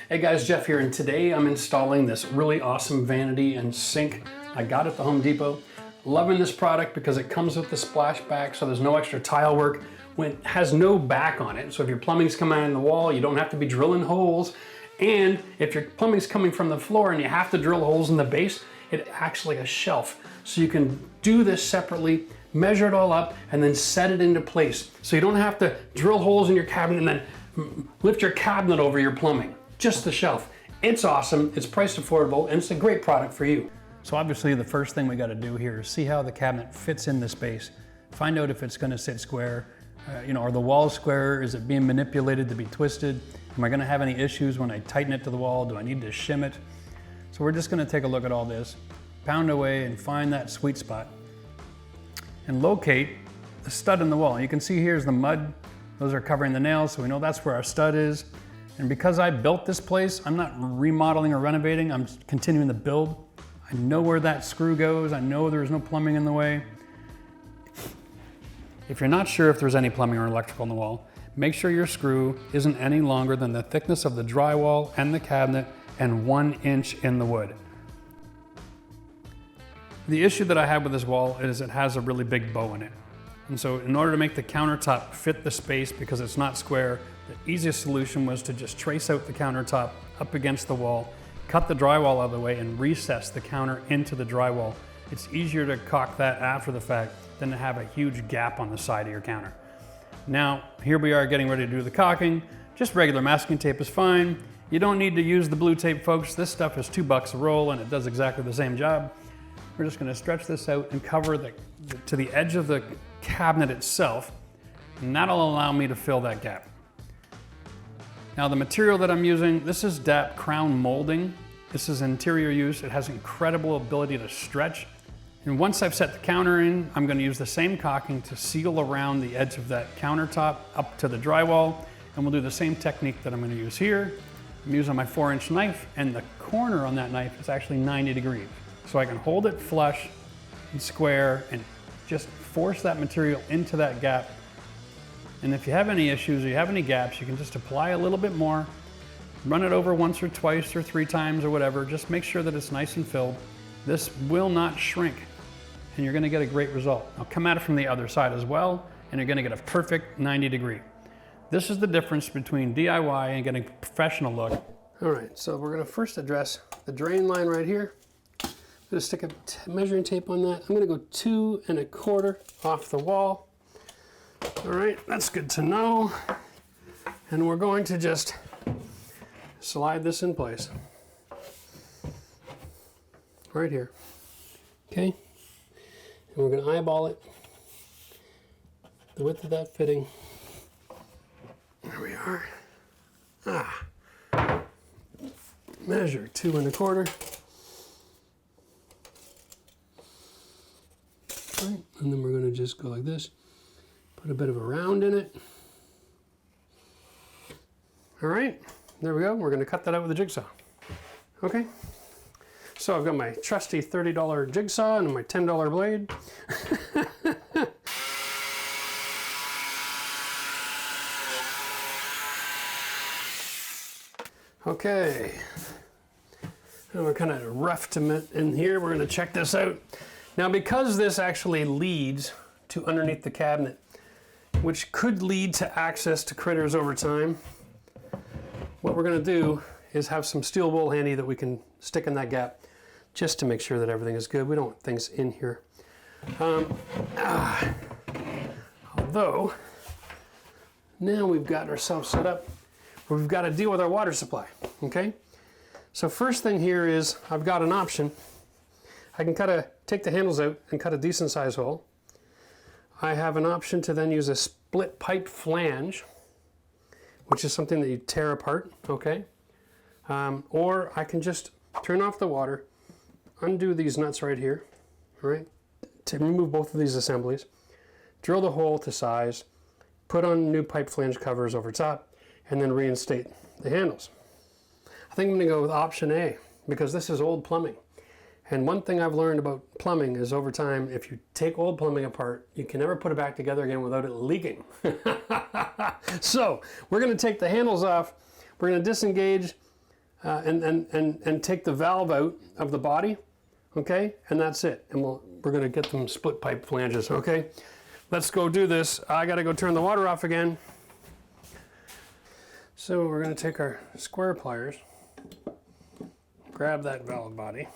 Hey guys, Jeff here, and today I'm installing this really awesome vanity and sink I got at the Home Depot. Loving this product because it comes with the splashback, so there's no extra tile work. When it has no back on it, so if your plumbing's coming out in the wall, you don't have to be drilling holes. And if your plumbing's coming from the floor and you have to drill holes in the base, it acts like a shelf. So you can do this separately, measure it all up, and then set it into place. So you don't have to drill holes in your cabinet and then lift your cabinet over your plumbing. Just the shelf. It's awesome, it's priced affordable, and it's a great product for you. So obviously the first thing we got to do here is see how the cabinet fits in the space. Find out if it's going to sit square. Are the walls square? Is it being manipulated to be twisted? Am I going to have any issues when I tighten it to the wall? Do I need to shim it? So we're just going to take a look at all this, pound away and find that sweet spot and locate the stud in the wall. You can see here's the mud. Those are covering the nails, so we know that's where our stud is. And because I built this place, I'm not remodeling or renovating, I'm continuing the build. I know where that screw goes. I know there's no plumbing in the way. If you're not sure if there's any plumbing or electrical in the wall, make sure your screw isn't any longer than the thickness of the drywall and the cabinet and 1 inch in the wood. The issue that I have with this wall is it has a really big bow in it. And so in order to make the countertop fit the space because it's not square, the easiest solution was to just trace out the countertop up against the wall, cut the drywall out of the way, and recess the counter into the drywall. It's easier to caulk that after the fact than to have a huge gap on the side of your counter. Now, here we are getting ready to do the caulking. Just regular masking tape is fine. You don't need to use the blue tape, folks. This stuff is $2 a roll and it does exactly the same job. We're just gonna stretch this out and cover to the edge of the cabinet itself, and that'll allow me to fill that gap. Now the material that I'm using, this is DAP crown molding. This is interior use. It has incredible ability to stretch. And once I've set the counter in, I'm gonna use the same caulking to seal around the edge of that countertop up to the drywall. And we'll do the same technique that I'm gonna use here. I'm using my 4-inch knife, and the corner on that knife is actually 90 degrees. So I can hold it flush and square and just force that material into that gap. And if you have any issues or you have any gaps, you can just apply a little bit more, run it over once or twice or 3 times or whatever. Just make sure that it's nice and filled. This will not shrink, and you're gonna get a great result. Now come at it from the other side as well, and you're gonna get a perfect 90 degree. This is the difference between DIY and getting a professional look. All right, so we're gonna first address the drain line right here. I'm gonna stick a measuring tape on that. I'm gonna go 2 1/4 off the wall. All right, that's good to know. And we're going to just slide this in place. Right here, okay? And we're gonna eyeball it, the width of that fitting. There we are. Measure 2 1/4. Right, and then we're gonna just go like this. Put a bit of a round in it. All right, there we go. We're gonna cut that out with a jigsaw. Okay, so I've got my trusty $30 jigsaw and my $10 blade. Okay, and we're kind of rough in here. We're gonna check this out. Now, because this actually leads to underneath the cabinet, which could lead to access to critters over time, what we're gonna do is have some steel wool handy that we can stick in that gap just to make sure that everything is good. We don't want things in here. Although, now we've got ourselves set up where we've got to deal with our water supply, okay? So first thing here is I've got an option. I can take the handles out and cut a decent size hole. I have an option to then use a split pipe flange, which is something that you tear apart, okay? Or I can just turn off the water, undo these nuts right here, all right, to remove both of these assemblies, drill the hole to size, put on new pipe flange covers over top, and then reinstate the handles. I think I'm gonna go with option A because this is old plumbing. And one thing I've learned about plumbing is over time, if you take old plumbing apart, you can never put it back together again without it leaking. So we're gonna take the handles off, we're gonna disengage, and take the valve out of the body, okay? And that's it. And we're gonna get them split pipe flanges, okay? Let's go do this. I gotta go turn the water off again. So we're gonna take our square pliers, grab that valve body,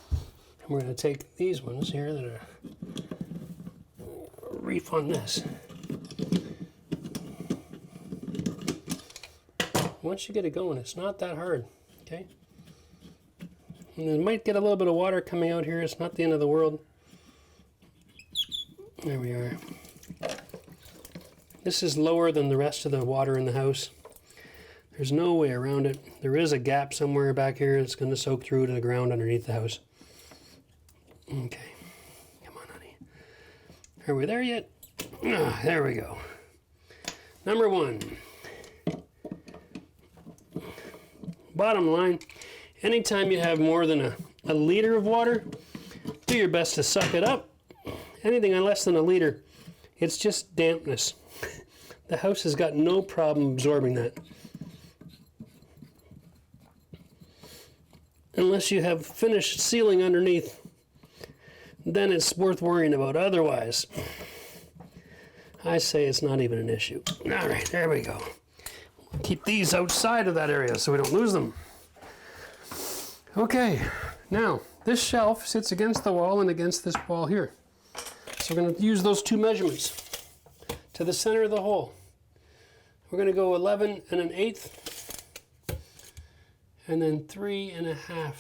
and we're gonna take these ones here that are reef on this. Once you get it going, it's not that hard, okay? And it might get a little bit of water coming out here. It's not the end of the world. There we are. This is lower than the rest of the water in the house. There's no way around it. There is a gap somewhere back here. It's going to soak through to the ground underneath the house. Okay. Come on, honey. Are we there yet? Ah, there we go. Number 1. Bottom line, anytime you have more than a liter of water, do your best to suck it up. Anything less than a liter, it's just dampness. The house has got no problem absorbing that. Unless you have finished sealing underneath, then it's worth worrying about. Otherwise, I say it's not even an issue. All right, there we go. Keep these outside of that area so we don't lose them. Okay, now this shelf sits against the wall and against this wall here. So we're going to use those 2 measurements to the center of the hole. We're going to go 11 1/8 and then 3 1/2.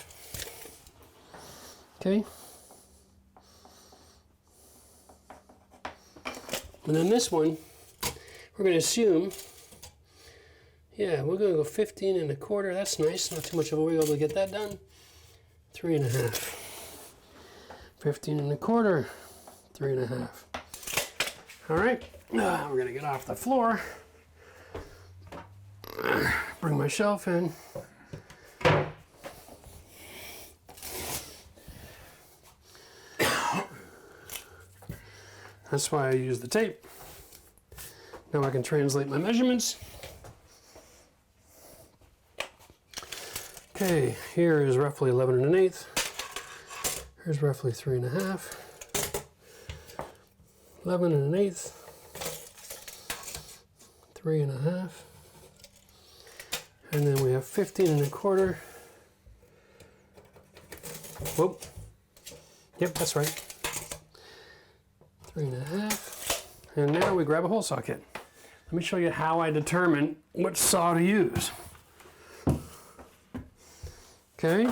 Okay. And then this one, we're going to assume, yeah, we're going to go 15 1/4. That's nice. Not too much of a wiggle to get that done. 3 1/2. 15 1/4. 3 1/2. All right, we're going to get off the floor. Bring my shelf in. That's why I use the tape. Now I can translate my measurements. Okay, here is roughly 11 1/8. Here's roughly 3 1/2. 11 1/8. 3 1/2. And then we have 15 1/4. Whoop. Yep, that's right. 3 1/2. And now we grab a hole saw kit. Let me show you how I determine what saw to use. Okay,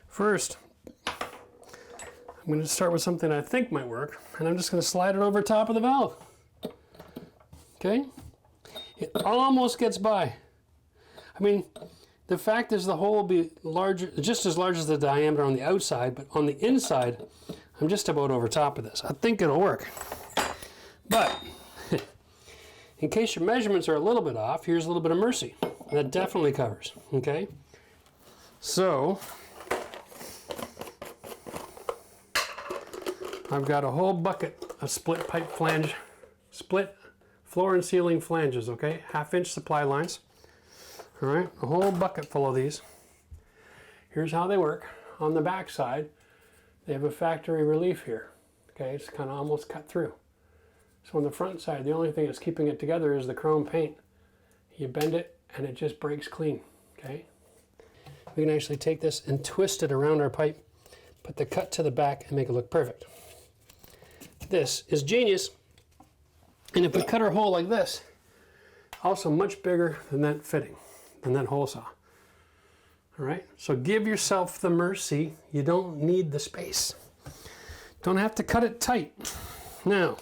first, I'm going to start with something I think might work, and I'm just going to slide it over top of the valve. Okay, it almost gets by. I mean, the fact is the hole will be larger, just as large as the diameter on the outside, but on the inside, I'm just about over top of this. I think it'll work. But in case your measurements are a little bit off, here's a little bit of mercy. That definitely covers, okay? So, I've got a whole bucket of split pipe flange, split floor and ceiling flanges, okay? 1/2 inch supply lines. All right, a whole bucket full of these. Here's how they work. On the back side, they have a factory relief here. Okay, it's kind of almost cut through. So on the front side, the only thing that's keeping it together is the chrome paint. You bend it and it just breaks clean, okay? We can actually take this and twist it around our pipe, put the cut to the back and make it look perfect. This is genius. And if we cut our hole like this, also much bigger than that fitting, than that hole saw. All right, so give yourself the mercy. You don't need the space. Don't have to cut it tight. Now,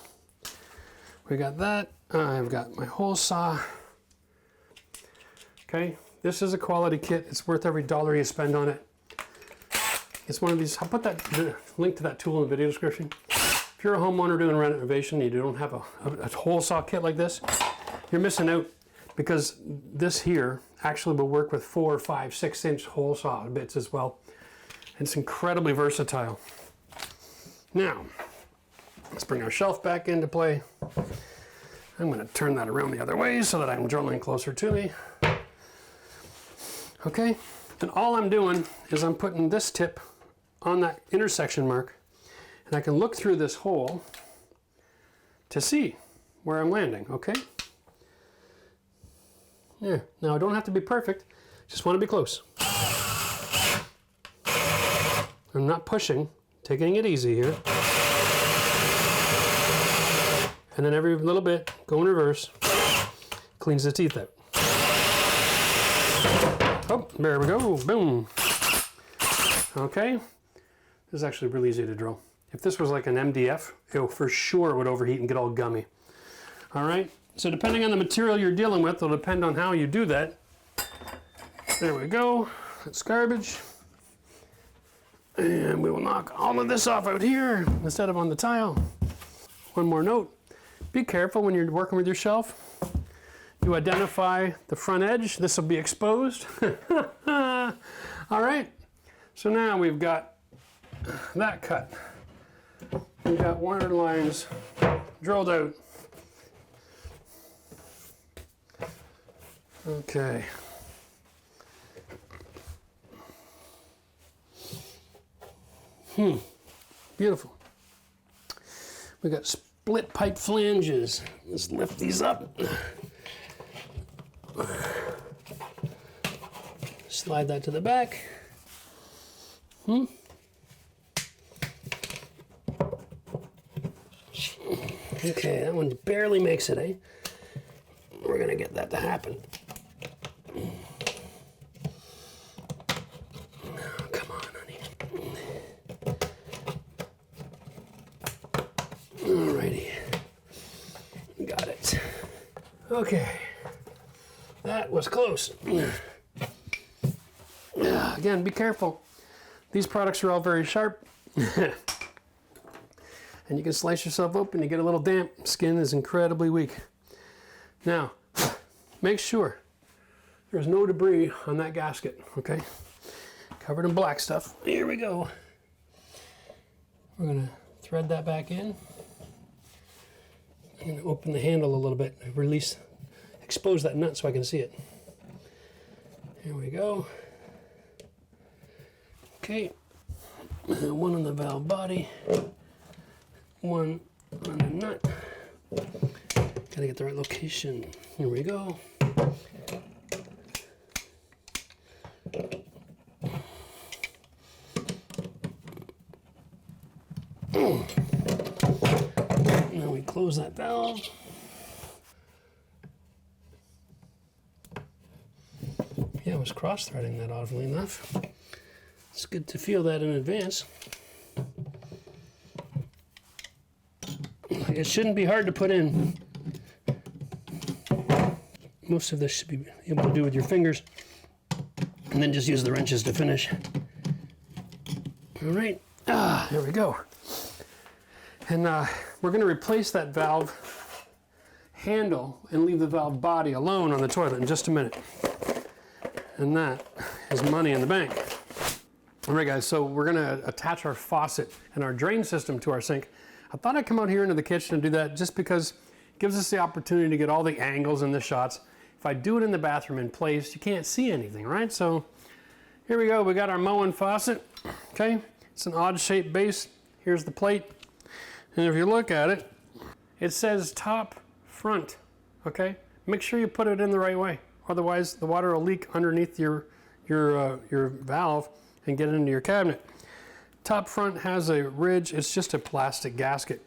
we got that. I've got my hole saw. Okay, this is a quality kit. It's worth every dollar you spend on it. It's one of these. I'll put the link to that tool in the video description. If you're a homeowner doing renovation, you don't have a hole saw kit like this, you're missing out, because this here actually will work with 4, 5, 6 inch hole saw bits as well. It's incredibly versatile. Now, let's bring our shelf back into play. I'm going to turn that around the other way so that I'm drilling closer to me. Okay, and all I'm doing is I'm putting this tip on that intersection mark, and I can look through this hole to see where I'm landing, okay? Yeah, now I don't have to be perfect, just want to be close. I'm not pushing, taking it easy here. And then every little bit, go in reverse, cleans the teeth out. Oh, there we go, boom. Okay, this is actually really easy to drill. If this was like an MDF, it for sure would overheat and get all gummy. All right, so depending on the material you're dealing with, it'll depend on how you do that. There we go, that's garbage. And we will knock all of this off out here instead of on the tile. One more note, be careful when you're working with your shelf. You identify the front edge, this will be exposed. All right, so now we've got that cut. We've got water lines drilled out. Okay. Beautiful. We got split pipe flanges. Let's lift these up. Slide that to the back. Okay, that one barely makes it, eh? We're gonna get that to happen. Oh, come on, honey. Alrighty. Got it. Okay. That was close. Again, be careful. These products are all very sharp. And you can slice yourself open, you get a little damp. Skin is incredibly weak. Now, make sure there's no debris on that gasket, okay? Covered in black stuff. Here we go. We're gonna thread that back in. I'm gonna open the handle a little bit, release, expose that nut so I can see it. Here we go. Okay, one on the valve body, one on the nut. Gotta get the right location. Here we go. Now we close that valve. Yeah, I was cross-threading that oddly enough. It's good to feel that in advance. It shouldn't be hard to put in. Most of this should be able to do with your fingers. And then just use the wrenches to finish. All right, there we go. And we're gonna replace that valve handle and leave the valve body alone on the toilet in just a minute. And that is money in the bank. All right, guys, so we're gonna attach our faucet and our drain system to our sink. I thought I'd come out here into the kitchen and do that just because it gives us the opportunity to get all the angles in the shots. If I do it in the bathroom in place, you can't see anything, right? So here we go, we got our Moen faucet, okay? It's an odd shaped base. Here's the plate. And if you look at it, it says top front, okay? Make sure you put it in the right way. Otherwise, the water will leak underneath your valve and get into your cabinet. Top front has a ridge. It's just a plastic gasket,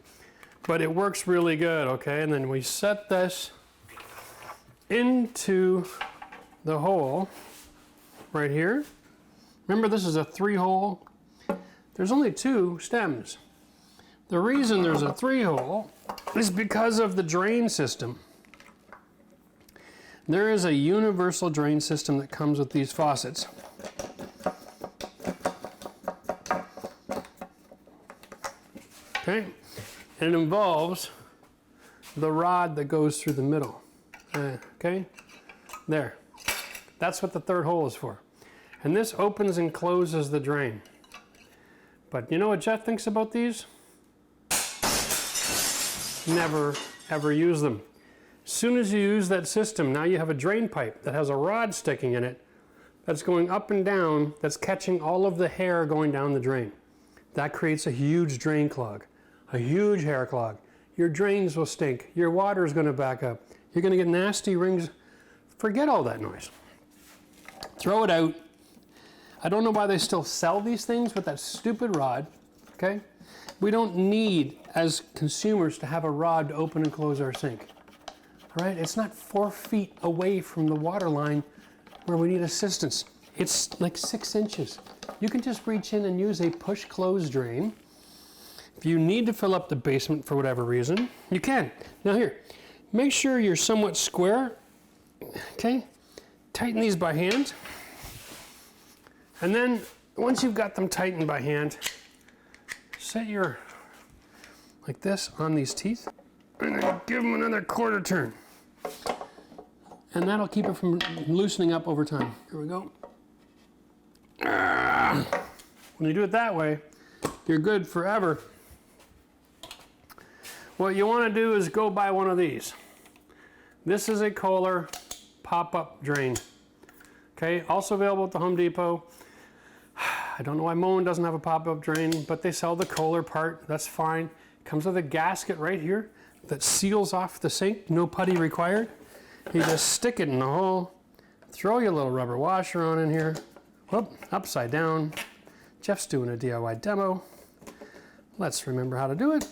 but it works really good, okay? And then we set this into the hole right here. Remember, this is a 3-hole. There's only 2 stems. The reason there's a 3-hole is because of the drain system. There is a universal drain system that comes with these faucets. Okay, and it involves the rod that goes through the middle. Okay, there. That's what the 3rd hole is for. And this opens and closes the drain. But you know what Jeff thinks about these? Never, ever use them. As soon as you use that system, now you have a drain pipe that has a rod sticking in it that's going up and down that's catching all of the hair going down the drain. That creates a huge drain clog, a huge hair clog. Your drains will stink. Your water is going to back up. You're going to get nasty rings. Forget all that noise. Throw it out. I don't know why they still sell these things with that stupid rod, okay? We don't need, as consumers, to have a rod to open and close our sink, all right? It's not 4 feet away from the water line where we need assistance. It's like 6 inches. You can just reach in and use a push-close drain. If you need to fill up the basement for whatever reason, you can. Now here, make sure you're somewhat square, okay? Tighten these by hand. And then, once you've got them tightened by hand, set your, like this, on these teeth, and then give them another quarter turn. And that'll keep it from loosening up over time. Here we go. When you do it that way, you're good forever. What you want to do is go buy one of these. This is a Kohler pop-up drain. Okay, also available at the Home Depot. I don't know why Moen doesn't have a pop-up drain, but they sell the Kohler part. That's fine. Comes with a gasket right here that seals off the sink. No putty required. You just stick it in the hole. Throw your little rubber washer on in here. Whoop, upside down. Jeff's doing a DIY demo. Let's remember how to do it.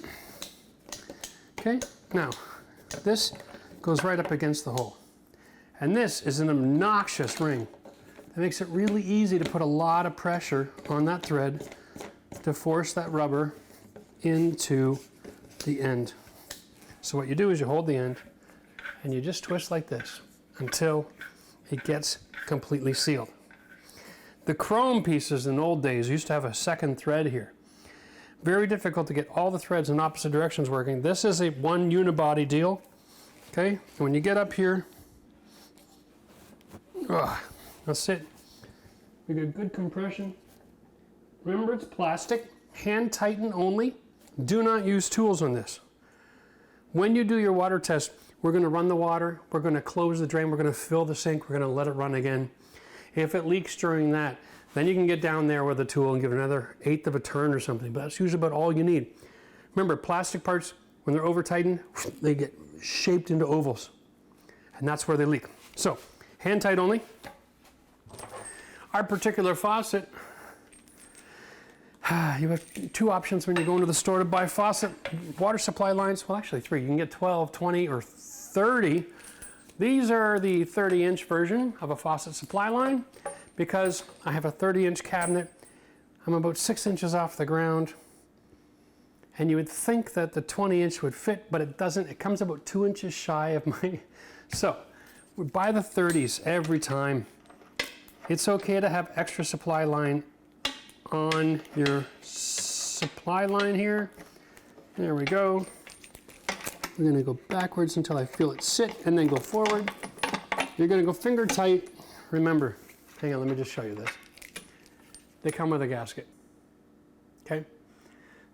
Okay, now this goes right up against the hole. And this is an obnoxious ring. That makes it really easy to put a lot of pressure on that thread to force that rubber into the end. So what you do is you hold the end and you just twist like this until it gets completely sealed. The chrome pieces in the old days used to have a second thread here. Very difficult to get all the threads in opposite directions working. This is a one unibody deal. Okay, and when you get up here, that's it. We get good compression. Remember, it's plastic, hand tighten only. Do not use tools on this. When you do your water test, we're going to run the water, we're going to close the drain, we're going to fill the sink, we're going to let it run again. If it leaks during that, then you can get down there with a tool and give it another 1/8 of a turn or something, but that's usually about all you need. Remember, plastic parts, when they're over tightened, they get shaped into ovals, and that's where they leak. So, hand tight only. Our particular faucet, you have 2 options when you go into the store to buy faucet water supply lines. Well, actually 3. You can get 12, 20, or 30. These are the 30-inch version of a faucet supply line because I have a 30-inch cabinet. I'm about 6 inches off the ground. And you would think that the 20-inch would fit, but it doesn't. It comes about 2 inches shy of my... So, we buy the 30s every time. It's okay to have extra supply line on your supply line here. There we go. We're gonna go backwards until I feel it sit and then go forward. You're gonna go finger tight. Remember, hang on, let me just show you this. They come with a gasket, okay?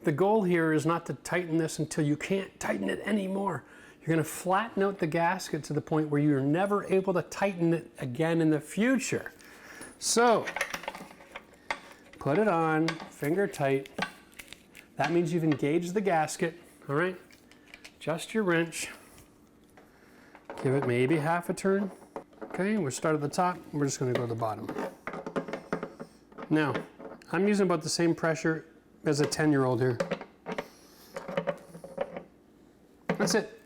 The goal here is not to tighten this until you can't tighten it anymore. You're gonna flatten out the gasket to the point where you're never able to tighten it again in the future. So, put it on, finger tight. That means you've engaged the gasket, all right? Adjust your wrench. Give it maybe 1/2 a turn. Okay, we'll start at the top. We're just gonna go to the bottom. Now, I'm using about the same pressure as a 10-year-old here. That's it,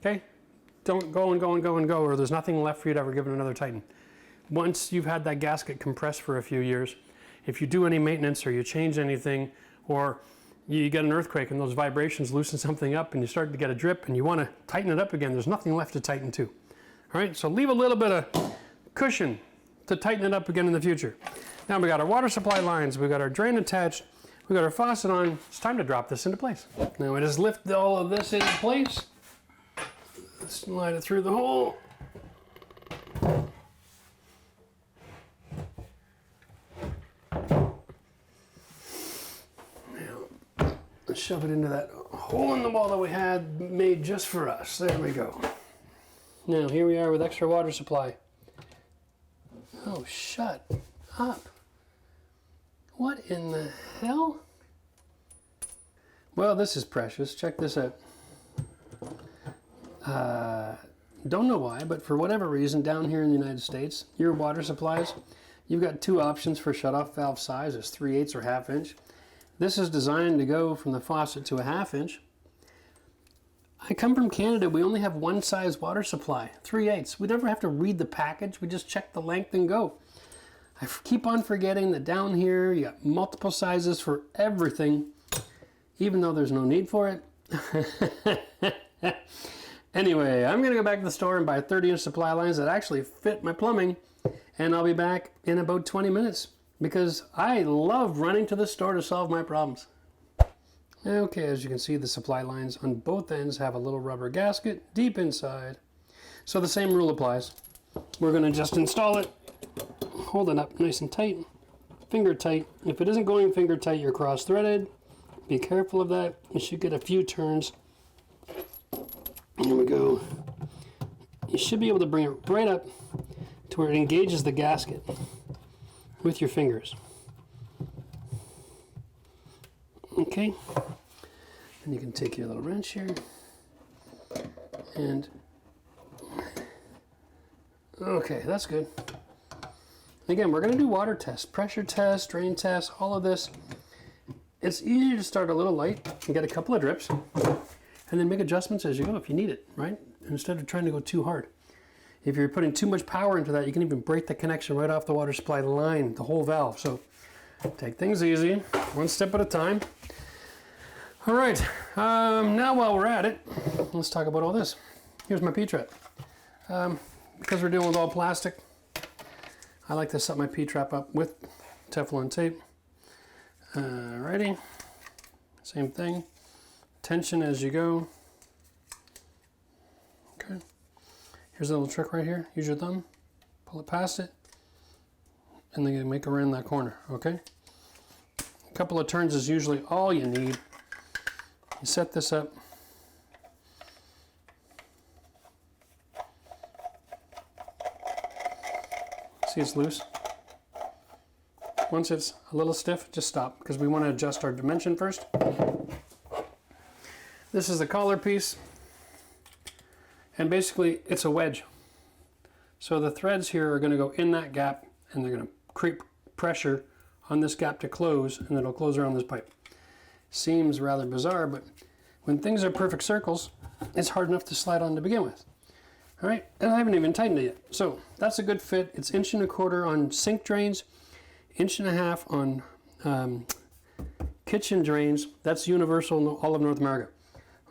okay? Don't go and go and go and go, or there's nothing left for you to ever give it another tighten. Once you've had that gasket compressed for a few years, if you do any maintenance or you change anything, or you get an earthquake and those vibrations loosen something up and you start to get a drip and you want to tighten it up again, there's nothing left to tighten to. All right, so leave a little bit of cushion to tighten it up again in the future. Now we got our water supply lines, we got our drain attached, we got our faucet on. It's time to drop this into place. Now we just lift all of this into place, slide it through the hole. Shove it into that hole in the wall that we had made just for us. There we go. Now here we are with extra water supply. Oh shut up. What in the hell? Well, this is precious. Check this out. Don't know why, but for whatever reason, down here in the United States, your water supplies, you've got two options for shutoff valve size. It's 3/8 or 1/2 inch. This is designed to go from the faucet to a 1/2 inch. I come from Canada. We only have one size water supply, 3/8. We never have to read the package. We just check the length and go. I keep on forgetting that down here you got multiple sizes for everything, even though there's no need for it. Anyway, I'm going to go back to the store and buy 30-inch supply lines that actually fit my plumbing, and I'll be back in about 20 minutes because I love running to the store to solve my problems. Okay, as you can see, the supply lines on both ends have a little rubber gasket deep inside. So the same rule applies. We're going to just install it, hold it up nice and tight, finger tight. If it isn't going finger tight, you're cross-threaded. Be careful of that. You should get a few turns. There we go. You should be able to bring it right up to where it engages the gasket with your fingers. Okay. And you can take your little wrench here and okay, that's good. Again, we're going to do water tests, pressure tests, drain tests, all of this. It's easier to start a little light and get a couple of drips and then make adjustments as you go if you need it, right? Instead of trying to go too hard. If you're putting too much power into that, you can even break the connection right off the water supply line, the whole valve. So take things easy, one step at a time. All right, now while we're at it, let's talk about all this. Here's my P-trap. Because we're dealing with all plastic, I like to set my P-trap up with Teflon tape. Alrighty, same thing. Tension as you go. Okay, here's a little trick right here. Use your thumb, pull it past it, and then you make it around that corner, okay? A couple of turns is usually all you need. You set this up. See, it's loose. Once it's a little stiff, just stop because we want to adjust our dimension first. This is the collar piece, and basically it's a wedge. So the threads here are going to go in that gap, and they're going to create pressure on this gap to close, and it'll close around this pipe. Seems rather bizarre, but when things are perfect circles, it's hard enough to slide on to begin with. All right, and I haven't even tightened it yet. So that's a good fit. It's 1.25" on sink drains, 1.5" on kitchen drains. That's universal in all of North America.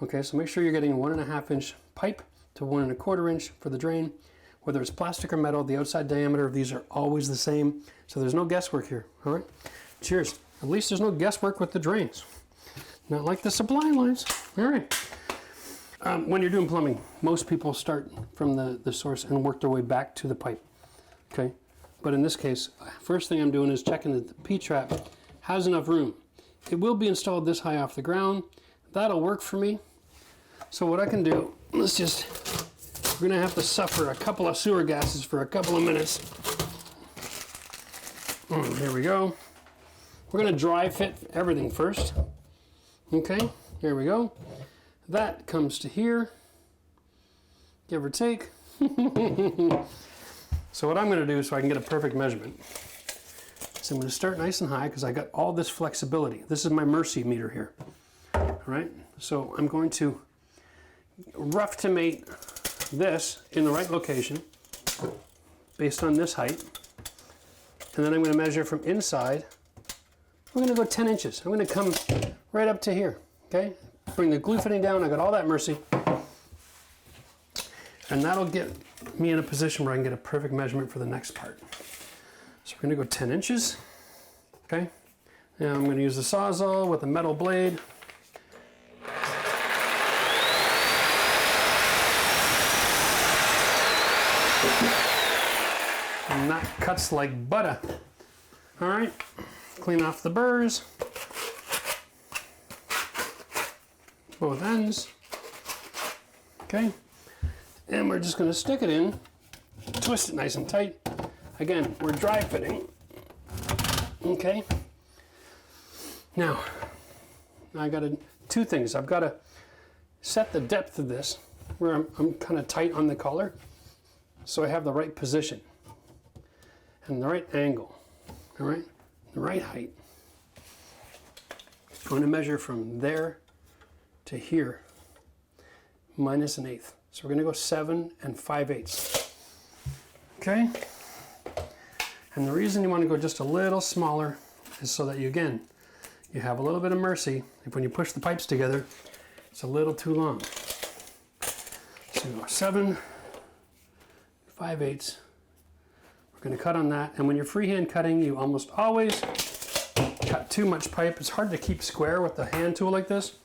Okay, so make sure you're getting a 1.5 inch pipe to 1.25 inch for the drain. Whether it's plastic or metal, the outside diameter of these are always the same. So there's no guesswork here, all right? Cheers. At least there's no guesswork with the drains. Not like the supply lines. All right. When you're doing plumbing, most people start from the source and work their way back to the pipe, okay? But in this case, first thing I'm doing is checking that the P-trap has enough room. It will be installed this high off the ground. That'll work for me. So what I can do, we're gonna have to suffer a couple of sewer gases for a couple of minutes. Here we go. We're gonna dry fit everything first. Okay, here we go. That comes to here, give or take. So what I'm going to do so I can get a perfect measurement is I'm going to start nice and high because I got all this flexibility. This is my mercy meter here. All right, so I'm going to rough-to-mate this in the right location based on this height. And then I'm going to measure from inside. We're going to go 10 inches. I'm going to come right up to here, okay? Bring the glue fitting down. I got all that mercy. And that'll get me in a position where I can get a perfect measurement for the next part. So we're going to go 10 inches, okay? Now I'm going to use the Sawzall with a metal blade. And that cuts like butter. All right, clean off the burrs. Both ends. Okay, and we're just going to stick it in, twist it nice and tight. Again, we're dry fitting. Okay. Now, I got to, two things. I've got to set the depth of this where I'm kind of tight on the collar so I have the right position and the right angle, all right? The right height. I'm going to measure from there to here, minus 1/8. So we're going to go 7 5/8. Okay? And the reason you want to go just a little smaller is so that you, again, you have a little bit of mercy if when you push the pipes together, it's a little too long. So you go 7 5/8. We're going to cut on that. And when you're freehand cutting, you almost always cut too much pipe. It's hard to keep square with the hand tool like this.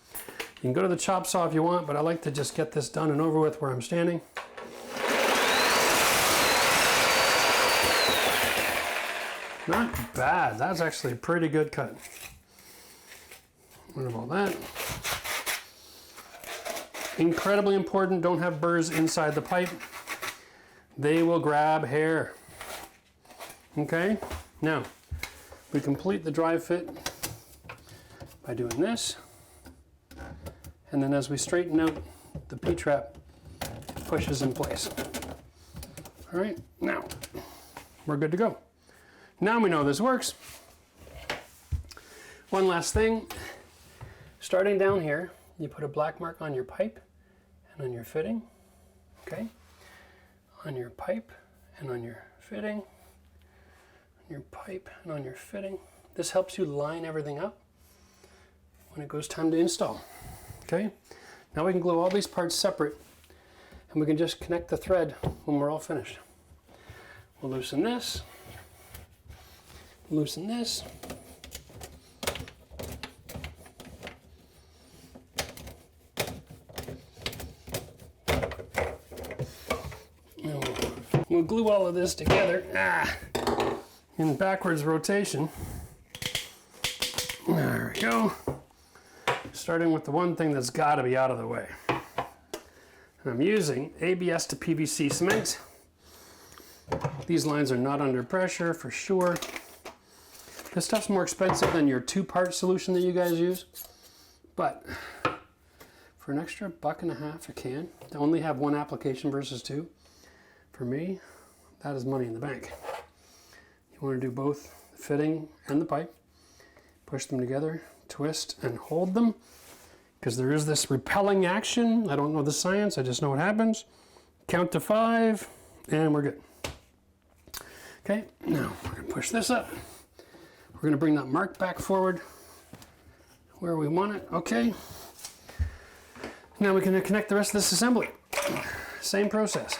You can go to the chop saw if you want, but I like to just get this done and over with where I'm standing. Not bad. That's actually a pretty good cut. What about that? Incredibly important, don't have burrs inside the pipe. They will grab hair. Okay? Now, we complete the dry fit by doing this. And then as we straighten out the P-trap, it pushes in place. All right, now we're good to go. Now we know this works. One last thing, starting down here, you put a black mark on your pipe and on your fitting, okay? On your pipe and on your fitting, on your pipe and on your fitting. This helps you line everything up when it goes time to install. Okay, now we can glue all these parts separate and we can just connect the thread when we're all finished. We'll loosen this, loosen this. We'll glue all of this together in backwards rotation. There we go. Starting with the one thing that's got to be out of the way. I'm using ABS to PVC cement. These lines are not under pressure for sure. This stuff's more expensive than your 2-part solution that you guys use, but for an extra $1.50 a can to only have one application versus 2, for me, that is money in the bank. You want to do both the fitting and the pipe, push them together, twist and hold them, because there is this repelling action. I don't know the science, I just know what happens. Count to 5 and we're good. Okay, now we're going to push this up. We're going to bring that mark back forward where we want it. Okay, now we can connect the rest of this assembly. Same process.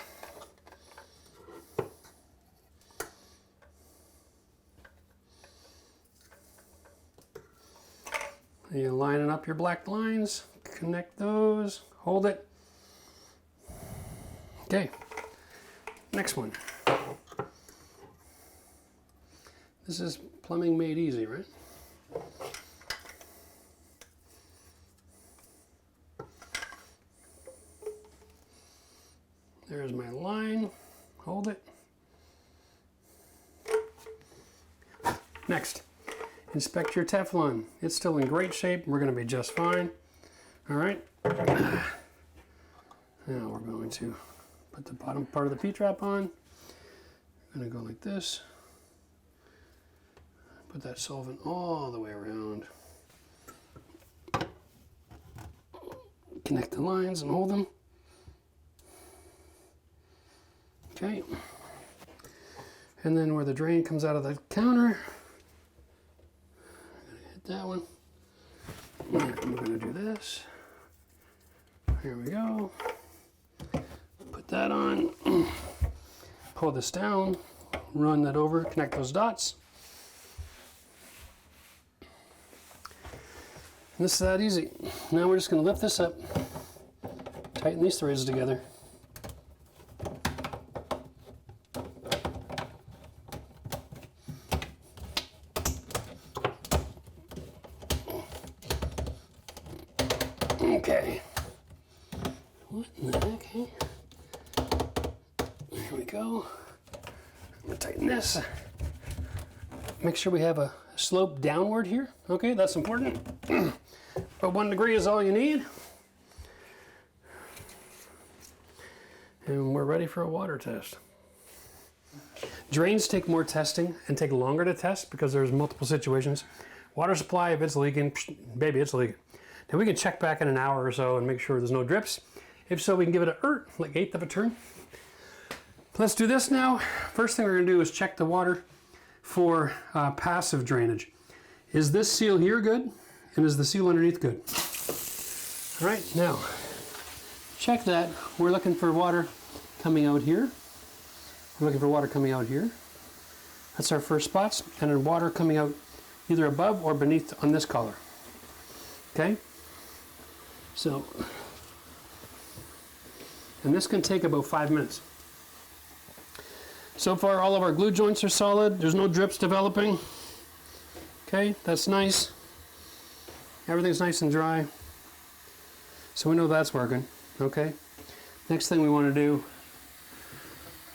You're lining up your black lines, connect those, hold it. Okay, next one. This is plumbing made easy, right? There's my line, hold it. Next. Inspect your Teflon. It's still in great shape. We're going to be just fine. All right. Now we're going to put the bottom part of the P-trap on. We're going to go like this. Put that solvent all the way around. Connect the lines and hold them. Okay. And then where the drain comes out of the counter, that one. And I'm going to do this. Here we go. Put that on. Pull this down. Run that over. Connect those dots. And this is that easy. Now we're just going to lift this up. Tighten these threads together. Okay. What in the heck? Here we go. I'm gonna tighten this. Make sure we have a slope downward here. Okay, that's important. But 1 degree is all you need. And we're ready for a water test. Drains take more testing and take longer to test because there's multiple situations. Water supply, if it's leaking, baby, it's leaking. Now we can check back in an hour or so and make sure there's no drips. If so, we can give it a like 1/8 of a turn. Let's do this now. First thing we're gonna do is check the water for passive drainage. Is this seal here good? And is the seal underneath good? All right, now, check that. We're looking for water coming out here. We're looking for water coming out here. That's our first spots. And then water coming out either above or beneath on this collar. Okay? So, and this can take about 5 minutes. So far, all of our glue joints are solid. There's no drips developing. Okay, that's nice. Everything's nice and dry. So we know that's working. Okay. Next thing we want to do,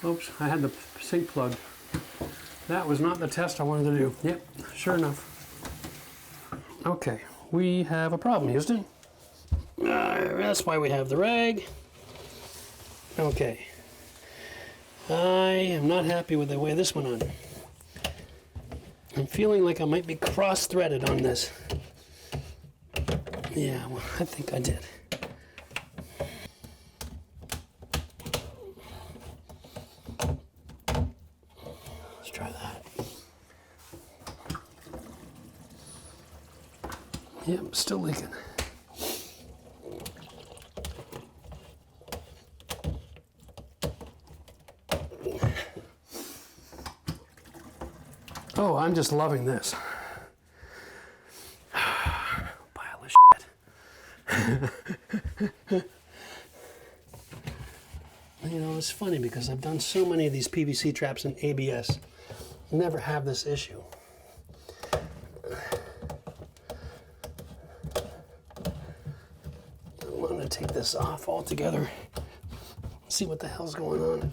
oops, I had the sink plugged. That was not the test I wanted to do. Yep, sure enough. Okay, we have a problem, Houston. That's why we have the rag. Okay. I am not happy with the way this went on. I'm feeling like I might be cross-threaded on this. Yeah, well, I think I did. Let's try that. Yep, still leaking. Oh, I'm just loving this. Pile of shit. You know, it's funny because I've done so many of these PVC traps in ABS. Never have this issue. I want to take this off altogether. See what the hell's going on.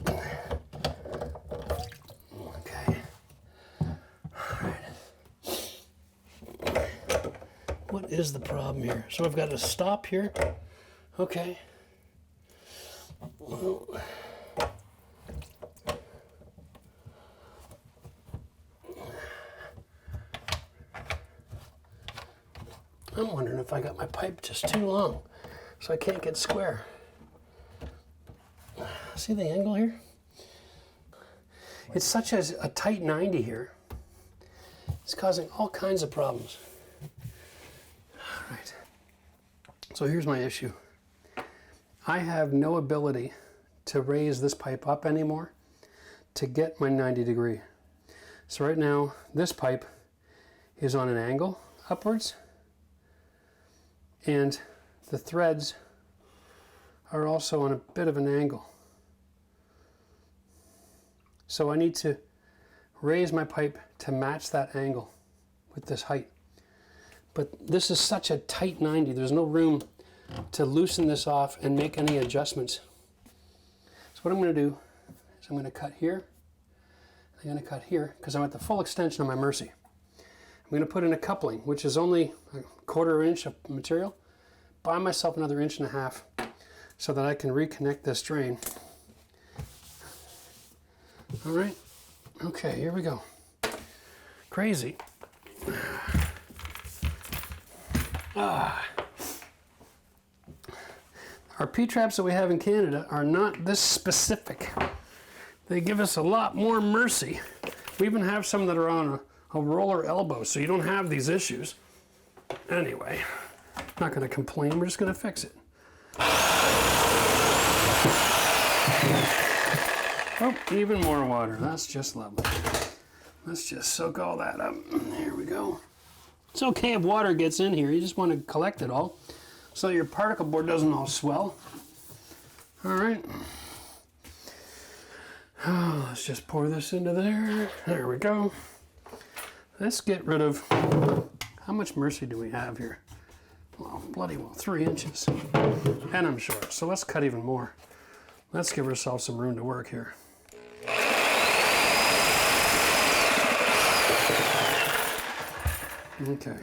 What is the problem here? So I've got to stop here. Okay. Well, I'm wondering if I got my pipe just too long, so I can't get square. See the angle here? It's such a tight 90 here. It's causing all kinds of problems. Right. So here's my issue. I have no ability to raise this pipe up anymore to get my 90 degree. So right now, this pipe is on an angle upwards, and the threads are also on a bit of an angle. So I need to raise my pipe to match that angle with this height. But this is such a tight 90, there's no room to loosen this off and make any adjustments. So what I'm going to do is I'm going to cut here, I'm going to cut here, because I'm at the full extension of my Mercy. I'm going to put in a coupling, which is only a 1/4 inch of material, buy myself another 1.5 inches so that I can reconnect this drain. All right, okay, here we go. Crazy. Our P-traps that we have in Canada are not this specific. They give us a lot more mercy. We even have some that are on a roller elbow, so you don't have these issues. Anyway, I'm not going to complain, we're just going to fix it. Oh, even more water. That's just lovely. Let's just soak all that up. There we go. It's okay if water gets in here. You just want to collect it all so your particle board doesn't all swell. All right. Oh, let's just pour this into there. There we go. Let's get rid of, how much Mercy do we have here? Well, bloody well, 3 inches. And I'm short, so let's cut even more. Let's give ourselves some room to work here. Okay.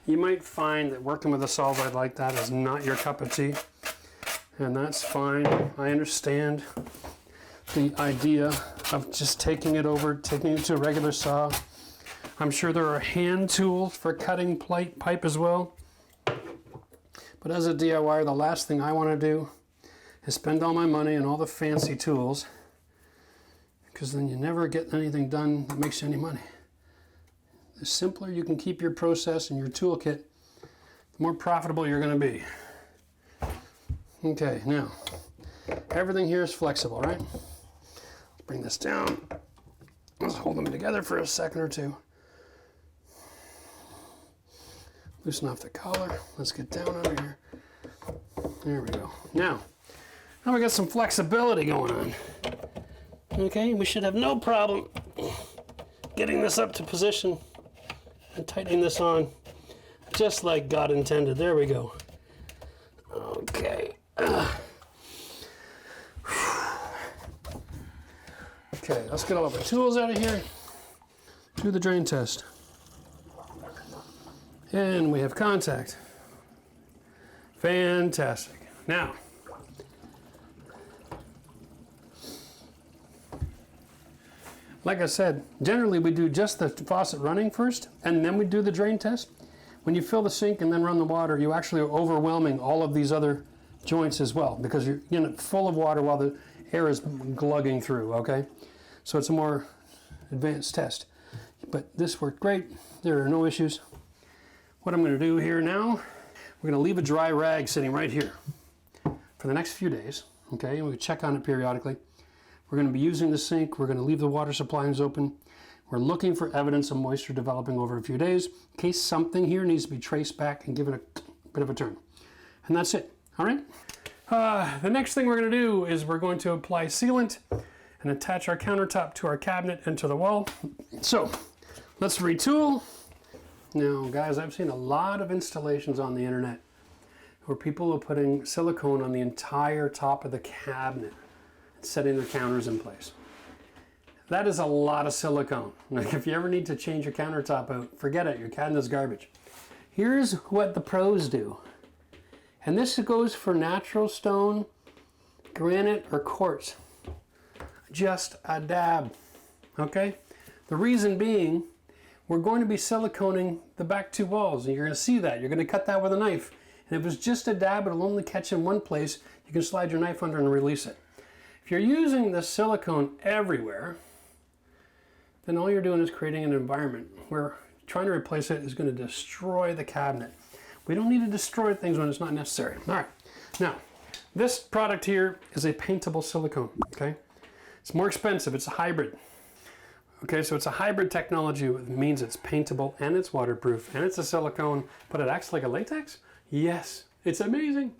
You might find that working with a solvent like that is not your cup of tea, and that's fine. I understand the idea of just taking it to a regular saw. I'm sure there are hand tools for cutting pipe as well. But as a DIYer, the last thing I want to do is spend all my money on all the fancy tools, because then you never get anything done that makes you any money. The simpler you can keep your process and your toolkit, the more profitable you're going to be. Okay, now, everything here is flexible, right? Let's bring this down. Let's hold them together for a second or two. Loosen off the collar. Let's get down under here. There we go. Now we got some flexibility going on. Okay, we should have no problem getting this up to position and tightening this on just like God intended. There we go. Okay. Okay, let's get all of our tools out of here. Do the drain test. And we have contact. Fantastic. Now, like I said, generally we do just the faucet running first, and then we do the drain test. When you fill the sink and then run the water, you actually are overwhelming all of these other joints as well, because you're in it full of water while the air is glugging through, okay? So it's a more advanced test. But this worked great. There are no issues. What I'm going to do here now, we're going to leave a dry rag sitting right here for the next few days, okay? And we check on it periodically. We're going to be using the sink. We're going to leave the water supply lines open. We're looking for evidence of moisture developing over a few days in case something here needs to be traced back and given a bit of a turn. And that's it, all right? The next thing we're going to do is we're going to apply sealant and attach our countertop to our cabinet and to the wall. So let's retool. Now, guys, I've seen a lot of installations on the internet where people are putting silicone on the entire top of the cabinet and setting their counters in place. That is a lot of silicone. Like, if you ever need to change your countertop out, forget it, your cabinet's garbage. Here's what the pros do. And this goes for natural stone, granite, or quartz. Just a dab, okay? The reason being, we're going to be siliconing the back two walls, and you're going to see that. You're going to cut that with a knife. And if it's just a dab, it'll only catch in one place. You can slide your knife under and release it. If you're using the silicone everywhere, then all you're doing is creating an environment where trying to replace it is going to destroy the cabinet. We don't need to destroy things when it's not necessary. All right. Now, this product here is a paintable silicone, okay? It's more expensive. It's a hybrid. Okay, so it's a hybrid technology, which means it's paintable and it's waterproof and it's a silicone, but it acts like a latex? Yes, it's amazing.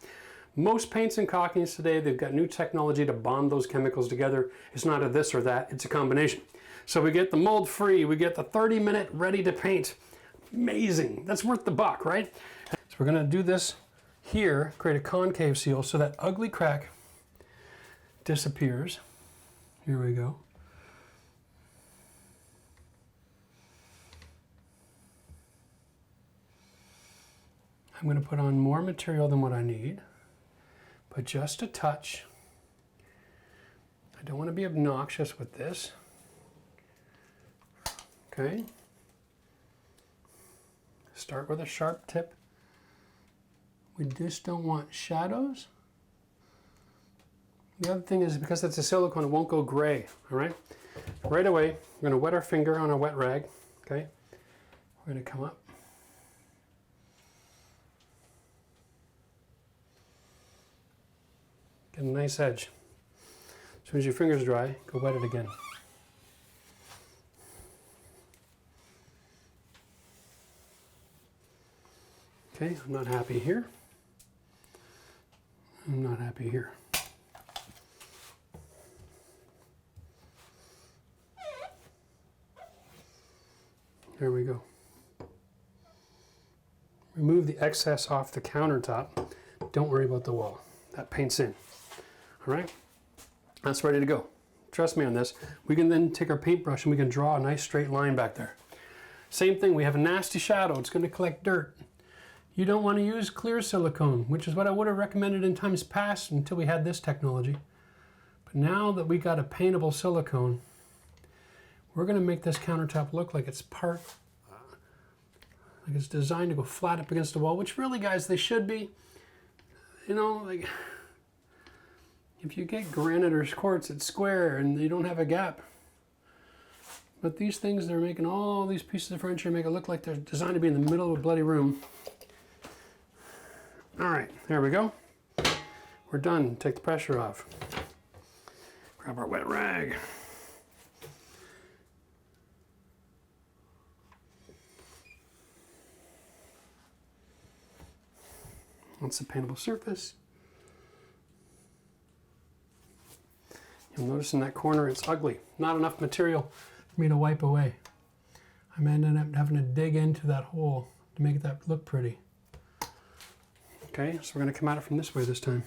Most paints and caulkings today, they've got new technology to bond those chemicals together. It's not a this or that, it's a combination. So we get the mold free, we get the 30-minute ready to paint. Amazing, that's worth the buck, right? So we're gonna do this here, create a concave seal so that ugly crack disappears. Here we go. I'm going to put on more material than what I need, but just a touch. I don't want to be obnoxious with this. Okay. Start with a sharp tip. We just don't want shadows. The other thing is, because it's a silicone, it won't go gray, all right? Right away, we're going to wet our finger on a wet rag, okay? We're going to come up. Get a nice edge. As soon as your finger's dry, go wet it again. Okay, I'm not happy here. I'm not happy here. There we go. Remove the excess off the countertop. Don't worry about the wall. That paint's in. All right, that's ready to go. trust me on this. We can then take our paintbrush and we can draw a nice straight line back there. Same thing, we have a nasty shadow. It's going to collect dirt. You don't want to use clear silicone, which is what I would have recommended in times past until we had this technology. But now that we got a paintable silicone, we're going to make this countertop look like it's like it's designed to go flat up against the wall, which really, guys, they should be. You know, like if you get granite or quartz, it's square and they don't have a gap. But these things, they're making all these pieces of furniture make it look like they're designed to be in the middle of a bloody room. All right, there we go. We're done. Take the pressure off. Grab our wet rag. That's the paintable surface. You'll notice in that corner it's ugly. Not enough material for me to wipe away. I'm ending up having to dig into that hole to make that look pretty. Okay, so we're going to come at it from this way this time.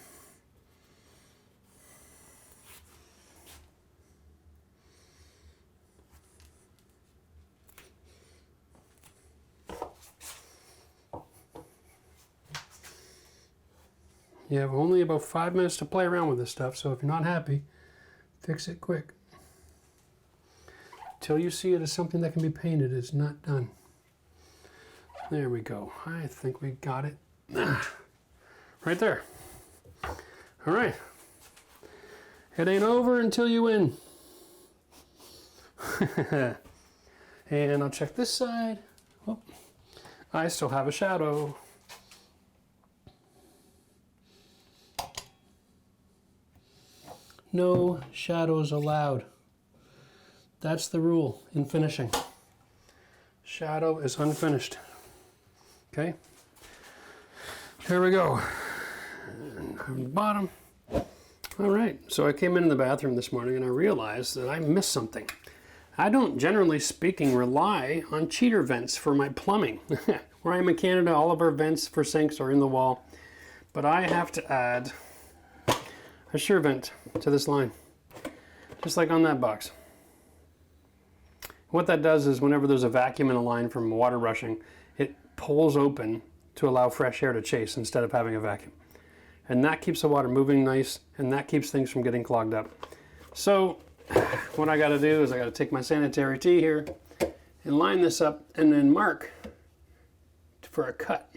You have only about 5 minutes to play around with this stuff, so if you're not happy, fix it quick. Till you see it as something that can be painted, it's not done. There we go. I think we got it. Right there. All right. It ain't over until you win. And I'll check this side. Oh, I still have a shadow. No shadows allowed. That's the rule in finishing. Shadow is unfinished. Okay. Here we go. And on the bottom. All right. So I came into the bathroom this morning and I realized that I missed something. I don't, generally speaking, rely on cheater vents for my plumbing. Where I am in Canada, all of our vents for sinks are in the wall. But I have to add a shear vent to this line, just like on that box. What that does is whenever there's a vacuum in a line from water rushing, it pulls open to allow fresh air to chase instead of having a vacuum. And that keeps the water moving nice, and that keeps things from getting clogged up. So what I got to do is I got to take my sanitary tee here and line this up and then mark for a cut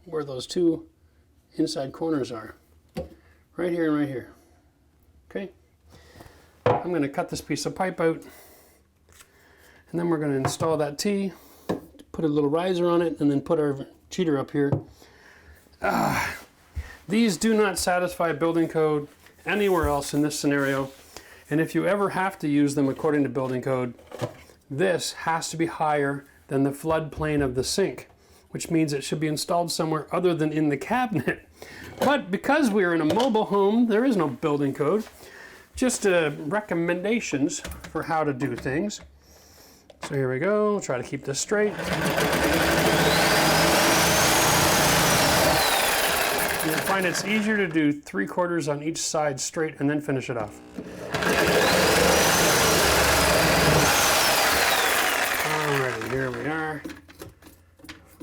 where those two inside corners are. Right here and right here. Okay. I'm going to cut this piece of pipe out, and then we're going to install that tee, put a little riser on it, and then put our cheater up here. These do not satisfy building code anywhere else in this scenario, and if you ever have to use them according to building code, this has to be higher than the floodplain of the sink, which means it should be installed somewhere other than in the cabinet. But because we're in a mobile home, there is no building code, just recommendations for how to do things. So here we go, try to keep this straight. You'll find it's easier to do 3/4 on each side straight and then finish it off. Alrighty, here we are.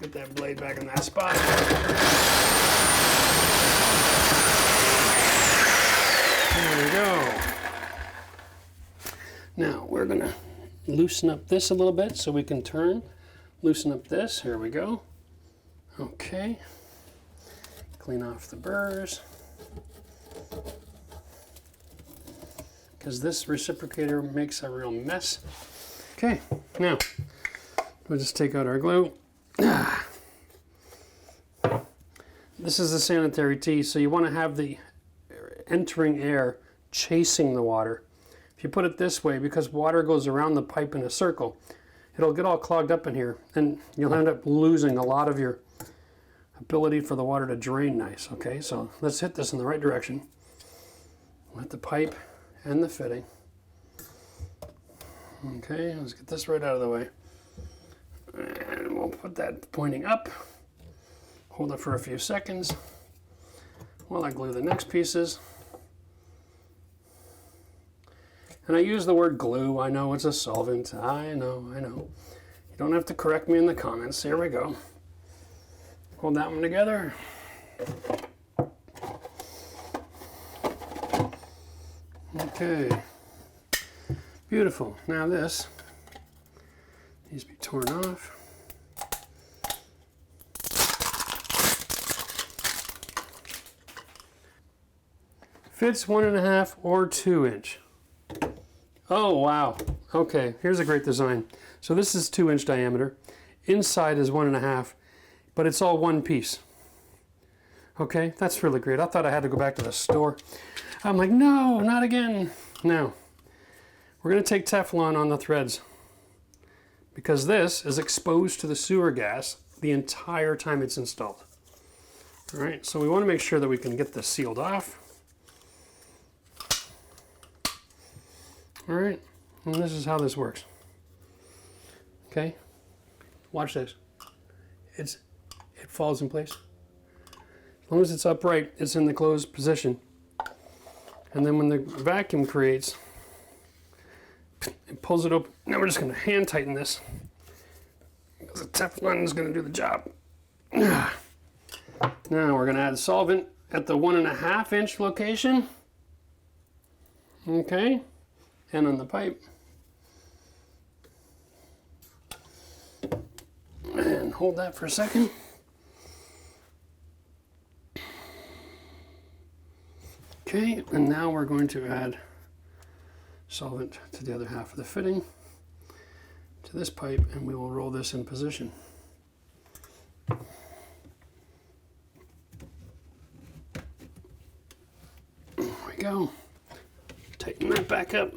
Get that blade back in that spot. There we go. Now we're gonna loosen up this a little bit so we can turn. Loosen up this, here we go. Okay. Clean off the burrs. Because this reciprocator makes a real mess. Okay, now we'll just take out our glue. This is the sanitary tee, so you want to have the entering air chasing the water. If you put it this way, because water goes around the pipe in a circle, it'll get all clogged up in here, and you'll end up losing a lot of your ability for the water to drain nice. Okay, so let's hit this in the right direction. With the pipe and the fitting. Okay, let's get this right out of the way. And we'll put that pointing up. Hold it for a few seconds while I glue the next pieces. And I use the word glue. I know it's a solvent. I know. You don't have to correct me in the comments. Here we go. Hold that one together. Okay. Beautiful. Now this needs to be torn off. Fits 1.5 or 2 inch. Oh, wow. Okay, here's a great design. So this is 2 inch diameter. Inside is 1.5, but it's all one piece. Okay, that's really great. I thought I had to go back to the store. I'm like, no, not again. Now, we're gonna take Teflon on the threads because this is exposed to the sewer gas the entire time it's installed. All right, so we wanna make sure that we can get this sealed off. All right, and this is how this works. Okay, watch this. It falls in place. As long as it's upright, it's in the closed position. And then when the vacuum creates, it pulls it open. Now we're just gonna hand tighten this because the Teflon is gonna do the job. Now we're gonna add solvent at the 1.5 inch location. Okay, and on the pipe. And hold that for a second. Okay, and now we're going to add solvent to the other half of the fitting, to this pipe, and we will roll this in position. There we go. Tighten that back up.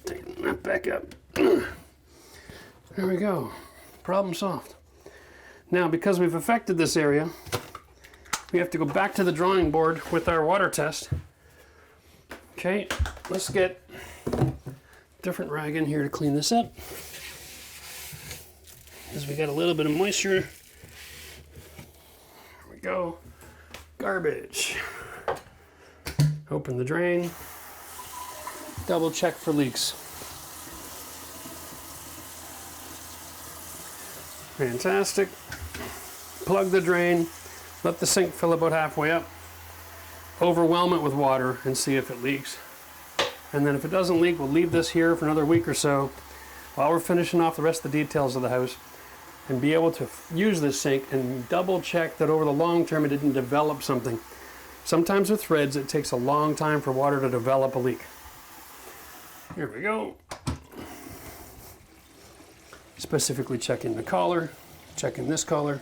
Tighten that back up. There we go. Problem solved. Now, because we've affected this area, we have to go back to the drawing board with our water test. Okay, let's get a different rag in here to clean this up, because we got a little bit of moisture. There we go. Garbage. Open the drain. Double check for leaks. Fantastic. Plug the drain. Let the sink fill about halfway up. Overwhelm it with water and see if it leaks. And then if it doesn't leak, we'll leave this here for another week or so while we're finishing off the rest of the details of the house and be able to use this sink and double check that over the long term it didn't develop something. Sometimes with threads it takes a long time for water to develop a leak. Here we go. Specifically checking the collar, checking this collar.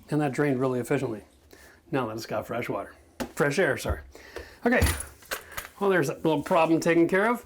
And that drained really efficiently. Now that it's got fresh water. Fresh air, sorry. Okay, well there's that little problem taken care of.